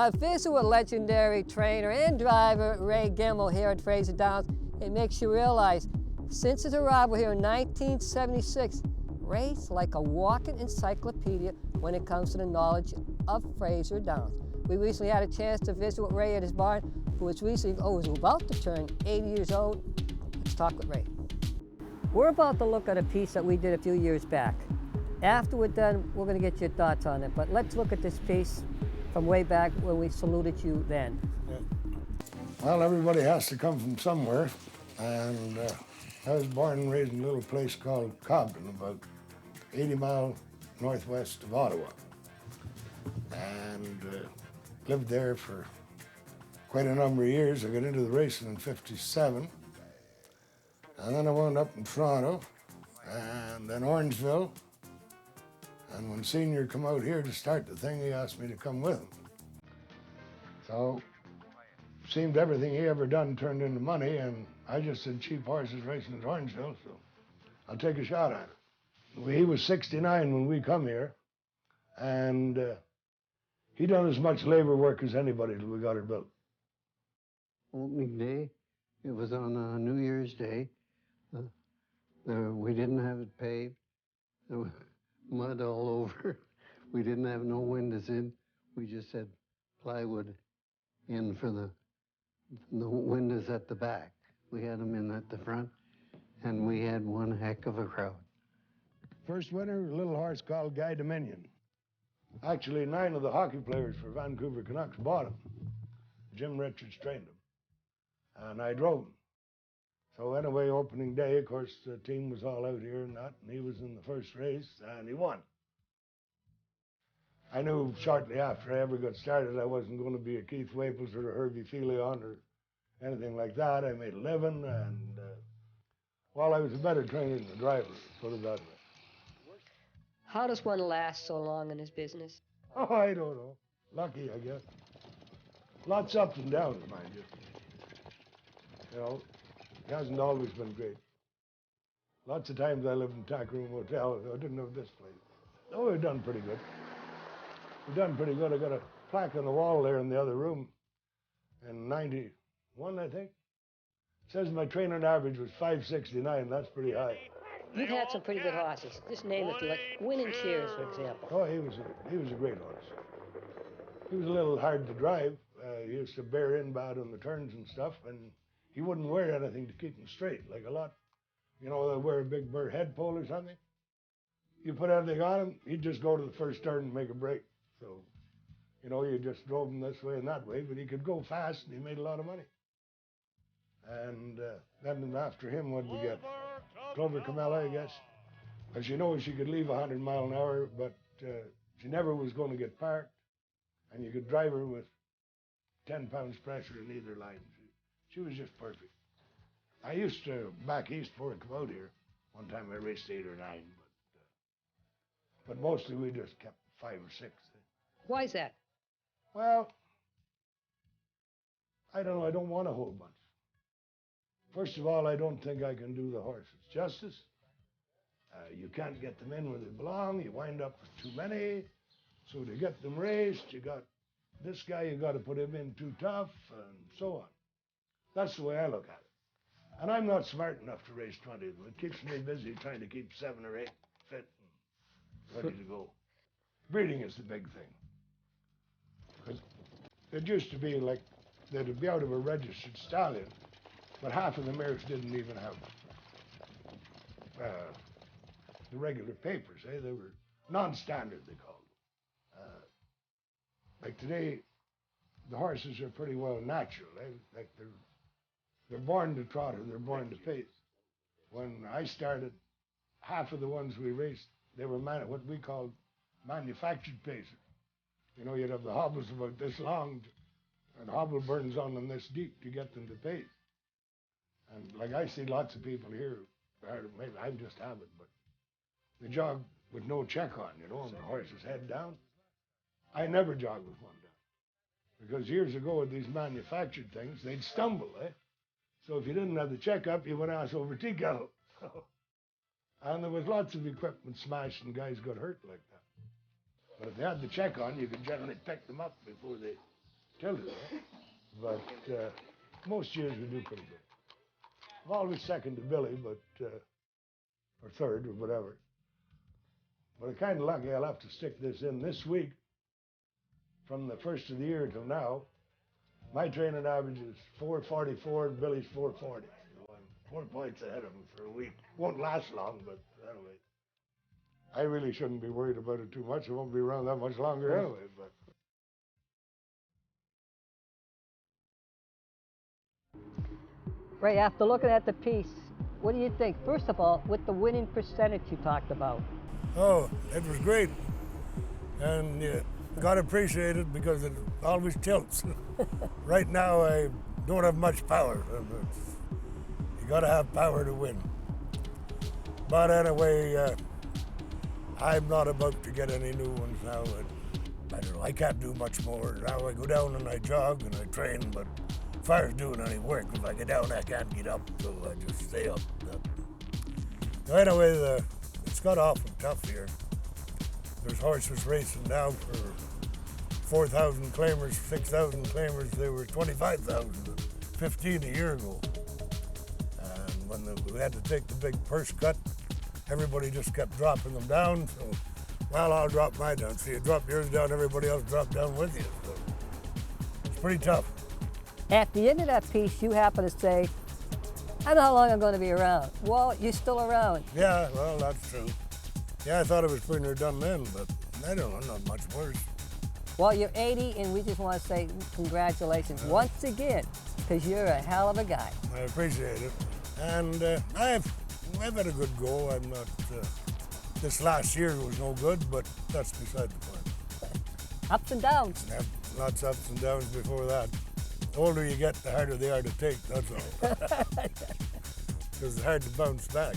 A visit with legendary trainer and driver Ray Gemmill here at Fraser Downs. It makes you realize, since his arrival here in 1976, Ray's like a walking encyclopedia when it comes to the knowledge of Fraser Downs. We recently had a chance to visit with Ray at his barn, who was recently, was about to turn 80 years old. Let's talk with Ray. We're about to look at a piece that we did a few years back. After we're done, we're going to get your thoughts on it, but let's look at this piece from way back when we saluted you then. Yeah. Well, everybody has to come from somewhere, and I was born and raised in a little place called Cobden, about 80 miles northwest of Ottawa, and lived there for quite a number of years. I got into the racing in '57, and then I wound up in Toronto, and then Orangeville. And when Senior come out here to start the thing, he asked me to come with him. So, seemed everything he ever done turned into money, and I just said cheap horses racing at Orangeville, so I'll take a shot at it. He was 69 when we come here, and he done as much labor work as anybody till we got it built. Opening day, it was on New Year's Day. We didn't have it paved. There was mud all over. We didn't have no windows in. We just had plywood in for the windows at the back. We had them in at the front, and we had one heck of a crowd. First winner, a little horse called Guy Dominion. Actually, 9 of the hockey players for Vancouver Canucks bought him. Jim Richards trained him, and I drove him. So anyway, opening day, of course, the team was all out here and that, and he was in the first race, and he won. I knew shortly after I ever got started I wasn't going to be a Keith Waples or a Herbie Felion or anything like that. I made a living, and well, I was a better trainer than the driver, put it that way. How does one last so long in this business? Oh, I don't know. Lucky, I guess. Lots of ups and downs, mind you. You know, it hasn't always been great. Lots of times I lived in tackroom hotels. I didn't have this place. Oh, we've done pretty good. We've done pretty good. I got a plaque on the wall there in the other room in '91, I think. It says my training average was 569. That's pretty high. You've had some pretty good horses. Just name a few, like Winning Cheers, for example. Oh, he was a great horse. He was a little hard to drive. He used to bear in bad on the turns and stuff, and he wouldn't wear anything to keep him straight, like a lot. You know, they wear a big burr head pole or something. You put anything on him, he'd just go to the first turn and make a break. So, you know, you just drove him this way and that way, but he could go fast and he made a lot of money. And then after him, what did we get? Clover Camella, I guess. As you know, she could leave 100 miles an hour, but she never was going to get parked. And you could drive her with 10 pounds pressure in either line. She was just perfect. I used to, back east before I come out here, one time I raced 8 or 9, but mostly we just kept 5 or 6. Why is that? Well, I don't know, I don't want a whole bunch. First of all, I don't think I can do the horses justice. You can't get them in where they belong. You wind up with too many. So to get them raced, you got this guy, you got to put him in too tough, and so on. That's the way I look at it. And I'm not smart enough to race 20 of them. It keeps me busy trying to keep 7 or 8 fit and ready to go. Breeding is the big thing. Because it used to be like they'd be out of a registered stallion, but half of the mares didn't even have the regular papers. They were non-standard, they called them. Like today, the horses are pretty well natural. Like they're born to trot or they're born to pace. When I started, half of the ones we raced, they were what we called manufactured pacers. You know, you'd have the hobbles about this long and hobble burns on them this deep to get them to pace. And like I see lots of people here, maybe I just have it, but they jog with no check on, you know, and the horse's head down. I never jog with one down. Because years ago with these manufactured things, they'd stumble, eh? So if you didn't have the checkup, you went ass over tea kettle. And there was lots of equipment smashed and guys got hurt like that. But if they had the check on, you could generally pick them up before they tilted it. But most years we do pretty good. I'm always second to Billy, but or third or whatever. But I'm kind of lucky. I'll have to stick this in this week. From the first of the year till now, my training average is 4:44 and Billy's 4:40. So I'm 4 points ahead of him for a week. Won't last long, but anyway. I really shouldn't be worried about it too much. I won't be around that much longer anyway. But Ray, after looking at the piece, what do you think? First of all, with the winning percentage you talked about. Oh, it was great. And you got to appreciate it because it always tilts. Right now, I don't have much power. You got to have power to win. But anyway, I'm not about to get any new ones now. I don't know, I can't do much more. Now I go down and I jog and I train, but as far as doing any work, if I get down, I can't get up, so I just stay up. So anyway, it's got awful tough here. There's horses racing down for 4,000 claimers, 6,000 claimers. They were 25,000, 15 a year ago. And when we had to take the big purse cut, everybody just kept dropping them down. So, well, I'll drop mine down. So you drop yours down, everybody else drop down with you. So it's pretty tough. At the end of that piece, you happen to say, I know how long I'm going to be around. Well, you're still around. Yeah, well, that's true. Yeah, I thought it was pretty near done then, but I don't know, not much worse. Well, you're 80, and we just want to say congratulations once again, because you're a hell of a guy. I appreciate it. And I've had a good go. I'm not, this last year was no good, but that's beside the point. Ups and downs. Yeah, lots of ups and downs before that. The older you get, the harder they are to take, that's all. Because it's hard to bounce back.